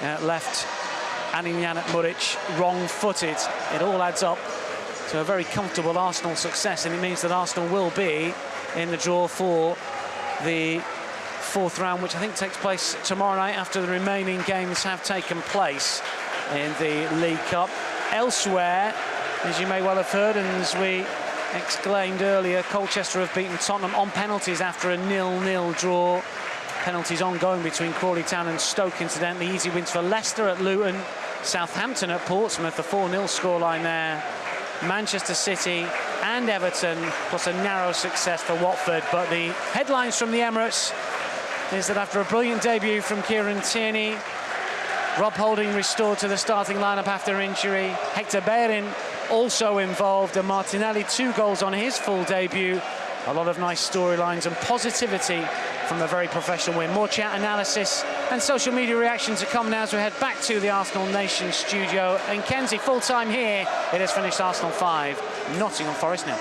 left Aniñan Muric wrong-footed. It all adds up to a very comfortable Arsenal success, and it means that Arsenal will be in the draw for the fourth round, which I think takes place tomorrow night after the remaining games have taken place in the League Cup. Elsewhere, as you may well have heard, and as we exclaimed earlier, Colchester have beaten Tottenham on penalties after a 0-0 draw. Penalties ongoing between Crawley Town and Stoke, incidentally. Easy wins for Leicester at Luton, Southampton at Portsmouth, the 4-0 scoreline there. Manchester City and Everton, plus a narrow success for Watford. But the headlines from the Emirates is that after a brilliant debut from Kieran Tierney, Rob Holding restored to the starting lineup after injury, Hector Bellerin also involved, and Martinelli 2 goals on his full debut. A lot of nice storylines and positivity from a very professional win. More chat, analysis and social media reactions to come now as we head back to the Arsenal Nation studio. And Kenzie, full time here. It has finished Arsenal 5, Nottingham Forest 0.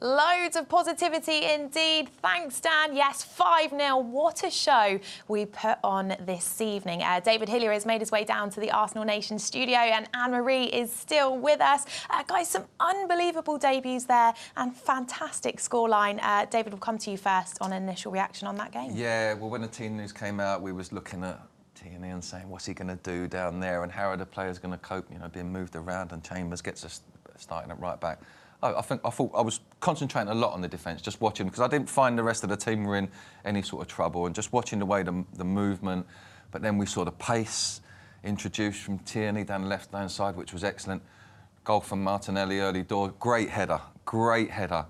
Loads of positivity indeed. Thanks, Dan. Yes, 5-0. What a show we put on this evening. David Hillier has made his way down to the Arsenal Nation studio, and Anne-Marie is still with us. Guys, some unbelievable debuts there and fantastic scoreline. David, we'll come to you first on initial reaction on that game. Yeah, well, when the team news came out, we was looking at Tierney and saying, what's he going to do down there, and how are the players going to cope, you know, being moved around, and Chambers gets us starting at right back. I thought I was concentrating a lot on the defence, just watching, because I didn't find the rest of the team were in any sort of trouble, and just watching the way the movement. But then we saw the pace introduced from Tierney down the left-hand side, which was excellent. Goal from Martinelli, early door, great header, great header.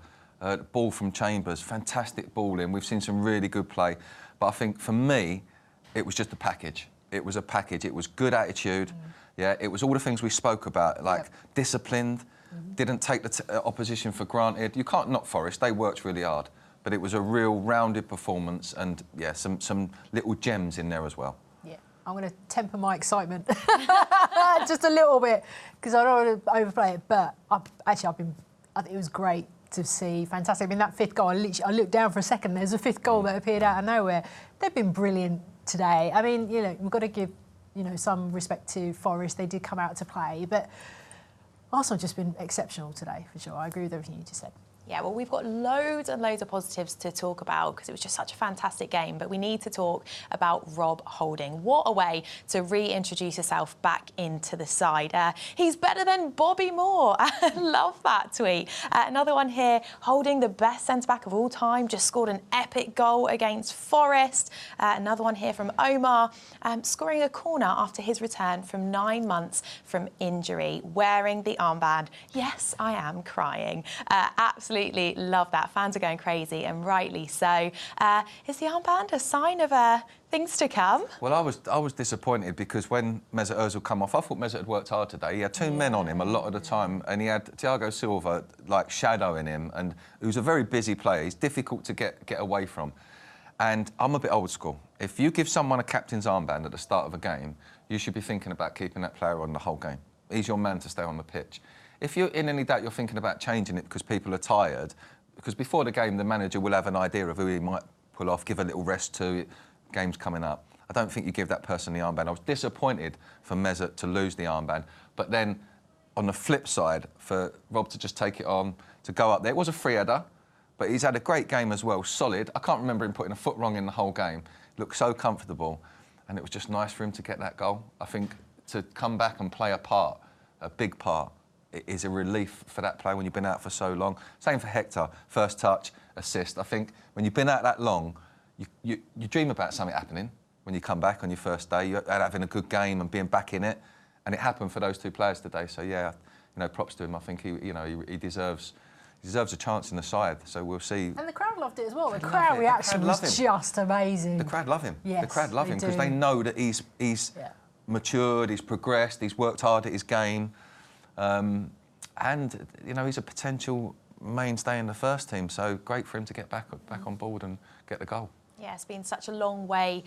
Ball from Chambers, fantastic ball in. We've seen some really good play. But I think for me, it was just a package. It was a package. It was good attitude. Yeah, it was all the things we spoke about, like disciplined. Didn't take the opposition for granted. You can't knock Forest, they worked really hard. But it was a real rounded performance, and, yeah, some little gems in there as well. Yeah, I'm going to temper my excitement just a little bit, because I don't want to overplay it. But I think it was great to see. Fantastic. I mean, that 5th goal, I looked down for a second, there's a 5th goal that appeared out of nowhere. They've been brilliant today. I mean, you know, we've got to give, you know, some respect to Forest. They did come out to play, but Arsenal have just been exceptional today, for sure. I agree with everything you just said. Yeah, well, we've got loads and loads of positives to talk about because it was just such a fantastic game. But we need to talk about Rob Holding. What a way to reintroduce yourself back into the side. He's better than Bobby Moore. I love that tweet. Another one here, Holding, the best centre-back of all time, just scored an epic goal against Forest. Another one here from Omar, scoring a corner after his return from 9 months from injury, wearing the armband. Yes, I am crying. Absolutely love that. Fans are going crazy, and rightly so. Is the armband a sign of things to come? Well, I was disappointed because when Mesut Ozil come off, I thought Mesut had worked hard today. He had 2 men on him a lot of the time, and he had Thiago Silva like shadowing him, and he was a very busy player. He's difficult to get away from. And I'm a bit old school. If you give someone a captain's armband at the start of a game, you should be thinking about keeping that player on the whole game. He's your man to stay on the pitch. If you're in any doubt, you're thinking about changing it because people are tired, because before the game, the manager will have an idea of who he might pull off, give a little rest to, games coming up. I don't think you give that person the armband. I was disappointed for Mesut to lose the armband, but then on the flip side, for Rob to just take it on, to go up there. It was a free header, but he's had a great game as well, solid. I can't remember him putting a foot wrong in the whole game. Looked so comfortable, and it was just nice for him to get that goal. I think to come back and play a part, a big part, it is a relief for that player when you've been out for so long. Same for Hector, first touch, assist. I think when you've been out that long, you dream about something happening when you come back on your first day. You're having a good game and being back in it, and it happened for those 2 players today. So yeah, you know, props to him. I think he deserves a chance in the side. So we'll see. And the crowd loved it as well. The crowd reaction was just amazing. The crowd love him. Yes, the crowd love him because they know that he's matured, he's progressed, he's worked hard at his game. And, you know, he's a potential mainstay in the first team, so great for him to get back on board and get the goal. Yeah, it's been such a long way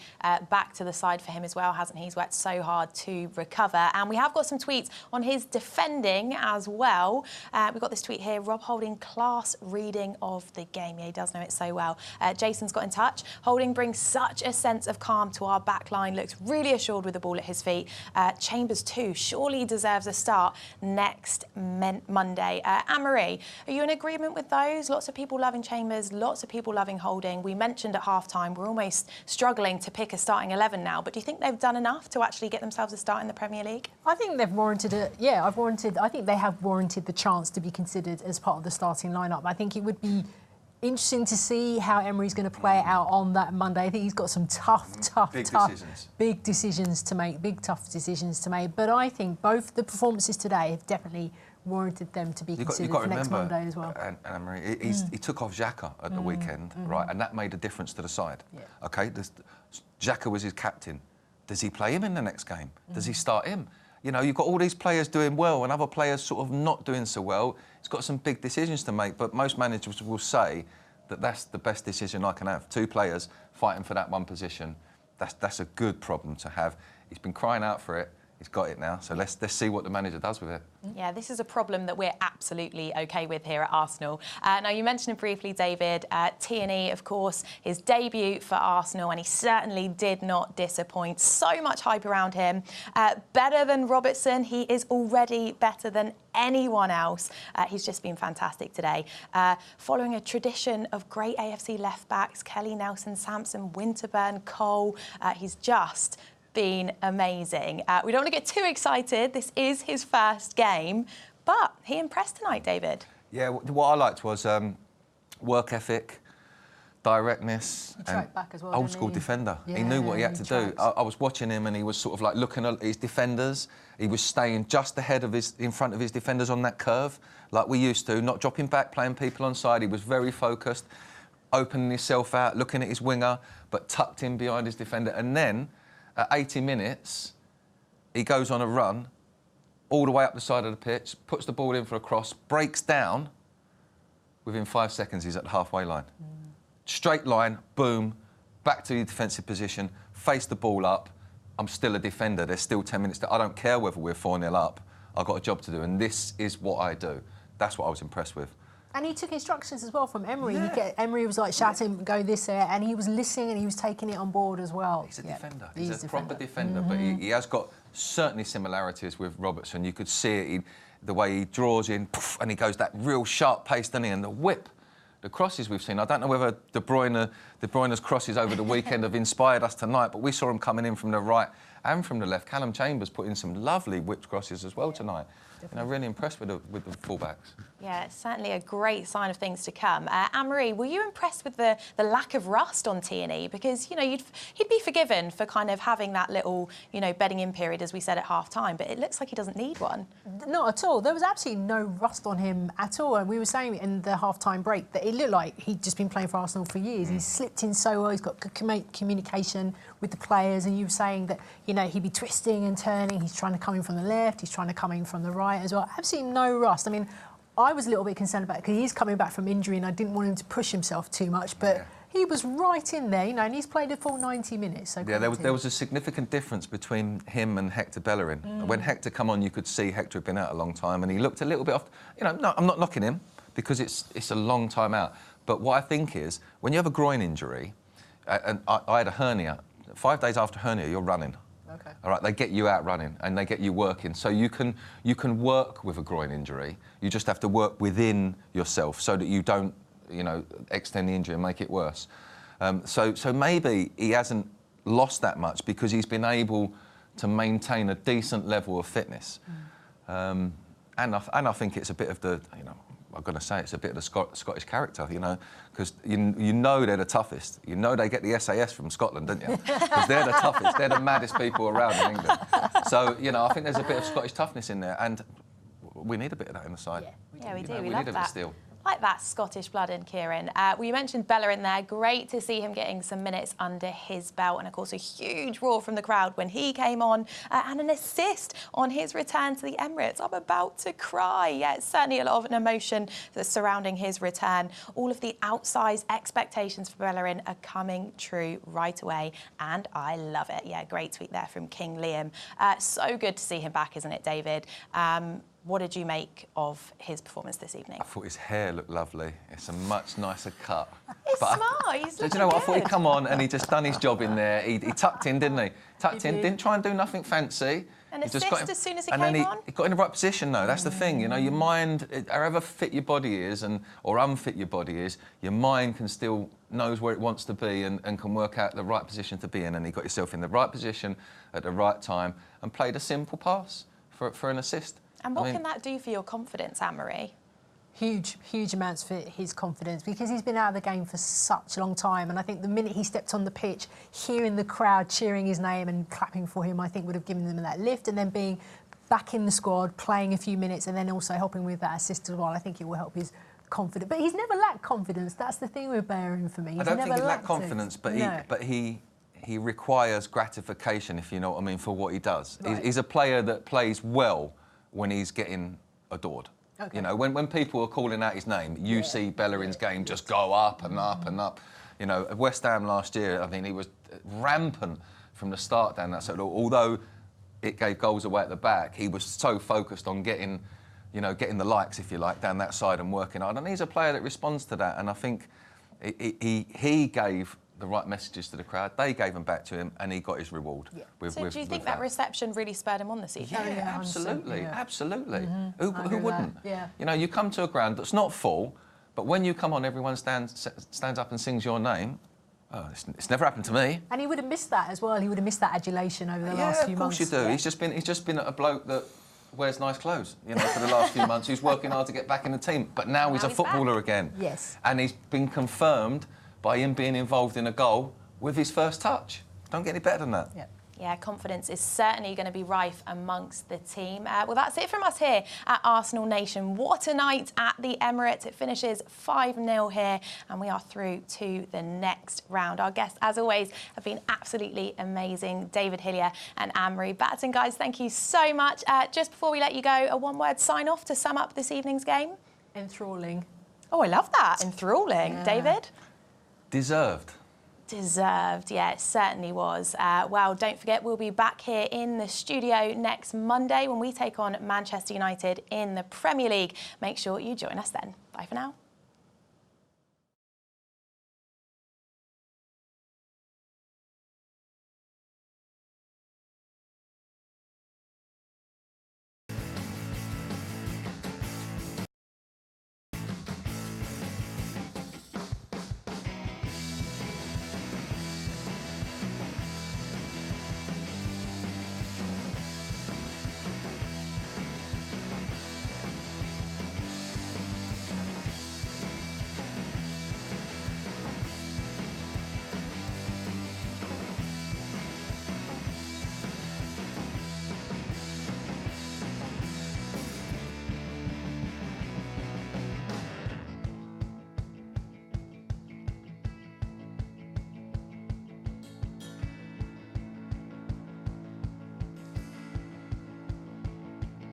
back to the side for him as well, hasn't he? He's worked so hard to recover. And we have got some tweets on his defending as well. We've got this tweet here, Rob Holding, class reading of the game. Yeah, he does know it so well. Jason's got in touch. Holding brings such a sense of calm to our back line, looks really assured with the ball at his feet. Chambers too, surely deserves a start next Monday. Anne-Marie, are you in agreement with those? Lots of people loving Chambers, lots of people loving Holding. We mentioned at half-time we're almost struggling to pick a starting 11 now, but do you think they've done enough to actually get themselves a start in the Premier League? I think they've warranted it. Yeah, I think they have warranted the chance to be considered as part of the starting lineup. I think it would be interesting to see how Emery's going to play it out on that Monday. I think he's got some tough decisions to make, big tough decisions to make. But I think both the performances today have definitely warranted them to be considered for next Monday as well. Anne-Marie, he took off Xhaka at the weekend, right, and that made a difference to the side. Yeah. Okay, Xhaka was his captain. Does he play him in the next game? Does he start him? You know, you've got all these players doing well and other players sort of not doing so well. He's got some big decisions to make, but most managers will say that that's the best decision I can have. Two players fighting for that one position. That's a good problem to have. He's been crying out for it. He's got it now, so let's see what the manager does with it. Yeah, this is a problem that we're absolutely OK with here at Arsenal. Now, you mentioned it briefly, David, Tierney, of course, his debut for Arsenal, and he certainly did not disappoint. So much hype around him. Better than Robertson. He is already better than anyone else. He's just been fantastic today. Following a tradition of great AFC left-backs, Kelly, Nelson, Sampson, Winterburn, Cole, he's just been amazing. We don't want to get too excited. This is his first game, but he impressed tonight, David. Yeah, what I liked was work ethic, directness, and back as well, old school defender. Yeah, he knew what he had to do. I was watching him and he was sort of like looking at his defenders. He was staying just ahead of in front of his defenders on that curve, like we used to, not dropping back, playing people on side. He was very focused, opening himself out, looking at his winger, but tucked in behind his defender. And then at 80 minutes, he goes on a run all the way up the side of the pitch, puts the ball in for a cross, breaks down. Within 5 seconds, he's at the halfway line. Straight line, boom, back to your defensive position, face the ball up. I'm still a defender. There's still 10 minutes. I don't care whether we're 4-0 up. I've got a job to do, and this is what I do. That's what I was impressed with. And he took instructions as well from Emery. Yeah. Emery was like shouting, go this there, and he was listening and he was taking it on board as well. He's a defender. He's a proper defender, but he has got certainly similarities with Robertson. You could see it, the way he draws in, poof, and he goes that real sharp pace, doesn't he? And the whip, the crosses we've seen. I don't know whether De Bruyne's crosses over the weekend have inspired us tonight, but we saw him coming in from the right and from the left. Callum Chambers put in some lovely whipped crosses as well tonight. You know, really impressed with the fullbacks. Yeah, it's certainly a great sign of things to come. Anne-Marie, were you impressed with the lack of rust on Tierney? Because, you know, he'd be forgiven for kind of having that little, you know, bedding in period, as we said at half-time, but it looks like he doesn't need one. Not at all. There was absolutely no rust on him at all. And we were saying in the half-time break that it looked like he'd just been playing for Arsenal for years. He's slipped in so well. He's got good communication with the players. And you were saying that, you know, he'd be twisting and turning. He's trying to come in from the left. He's trying to come in from the right as well. Absolutely no rust. I mean, I was a little bit concerned about it because he's coming back from injury and I didn't want him to push himself too much, but he was right in there, you know, and he's played a full 90 minutes. So yeah, there was a significant difference between him and Hector Bellerin. When Hector come on, you could see Hector had been out a long time and he looked a little bit off. You know, no, I'm not knocking him because it's a long time out. But what I think is, when you have a groin injury, and I had a hernia, 5 days after hernia, you're running. Okay. All right, they get you out running and they get you working. So you can work with a groin injury. You just have to work within yourself so that you don't, you know, extend the injury and make it worse. So maybe he hasn't lost that much because he's been able to maintain a decent level of fitness. And I think it's a bit of the, you know, I'm going to say it's a bit of the Scottish character, you know, because you know they're the toughest. You know they get the SAS from Scotland, don't you? Because they're the toughest. They're the maddest people around in England. So, you know, I think there's a bit of Scottish toughness in there, and we need a bit of that in the side. Yeah, we do. We We need love a bit that. of steel. Like that Scottish blood in Kieran. Well, you mentioned Bellerin there. Great to see him getting some minutes under his belt. And, of course, a huge roar from the crowd when he came on and an assist on his return to the Emirates. I'm about to cry. Yeah, it's certainly a lot of an emotion that's surrounding his return. All of the outsized expectations for Bellerin are coming true right away, and I love it. Yeah, great tweet there from King Liam. So good to see him back, isn't it, David? What did you make of his performance this evening? I thought his hair looked lovely. It's a much nicer cut. He's smart. He's looking do you know what? good. I thought he'd come on and he just done his job in there. He tucked in, didn't he? Tucked in, did. didn't try and do nothing fancy. An He just assist got him, as soon as he and came then on? he got in the right position, though. That's the thing, you know. Your mind, however fit your body is, or unfit your body is, your mind can still knows where it wants to be and can work out the right position to be in. And he got himself in the right position at the right time and played a simple pass for an assist. And what can that do for your confidence, Anne-Marie? Huge amounts for his confidence, because he's been out of the game for such a long time. And I think the minute he stepped on the pitch, hearing the crowd cheering his name and clapping for him, I think would have given them that lift. And then being back in the squad, playing a few minutes, and then also helping with that assist as well, I think it will help his confidence. But he's never lacked confidence. That's the thing with Bellerin for me. I don't think he lacked confidence, but he requires gratification, if you know what I mean, for what he does. Right. He's a player that plays well when he's getting adored. Okay. You know, when people are calling out his name, you see Bellerin's game just go up and up and up. You know, at West Ham last year, I mean, he was rampant from the start down that side. Although it gave goals away at the back, he was so focused on getting the likes, if you like, down that side and working hard. And he's a player that responds to that. And I think he gave the right messages to the crowd. They gave them back to him, and he got his reward. Do you think that reception really spurred him on this evening? Yeah, absolutely, absolutely. Who agree with wouldn't? that, yeah. You know, you come to a ground that's not full, but when you come on, everyone stands up and sings your name. Oh, it's never happened to me. And he would have missed that as well. He would have missed that adulation over the last few months. Yeah, of course you do. Yeah. He's just been a bloke that wears nice clothes, you know, for the last few months. Who's working hard to get back in the team, but now he's a footballer again. Yes. And he's been confirmed by him being involved in a goal with his first touch. Don't get any better than that. Yeah. Yeah, confidence is certainly going to be rife amongst the team. Well, that's it from us here at Arsenal Nation. What a night at the Emirates. It finishes 5-0 here, and we are through to the next round. Our guests, as always, have been absolutely amazing. David Hillier and Anne-Marie Batson. Guys, thank you so much. Just before we let you go, a one-word sign-off to sum up this evening's game? Enthralling. Oh, I love that. Enthralling. Yeah. David? Deserved. Deserved, yeah, it certainly was. Well, don't forget, we'll be back here in the studio next Monday when we take on Manchester United in the Premier League. Make sure you join us then. Bye for now.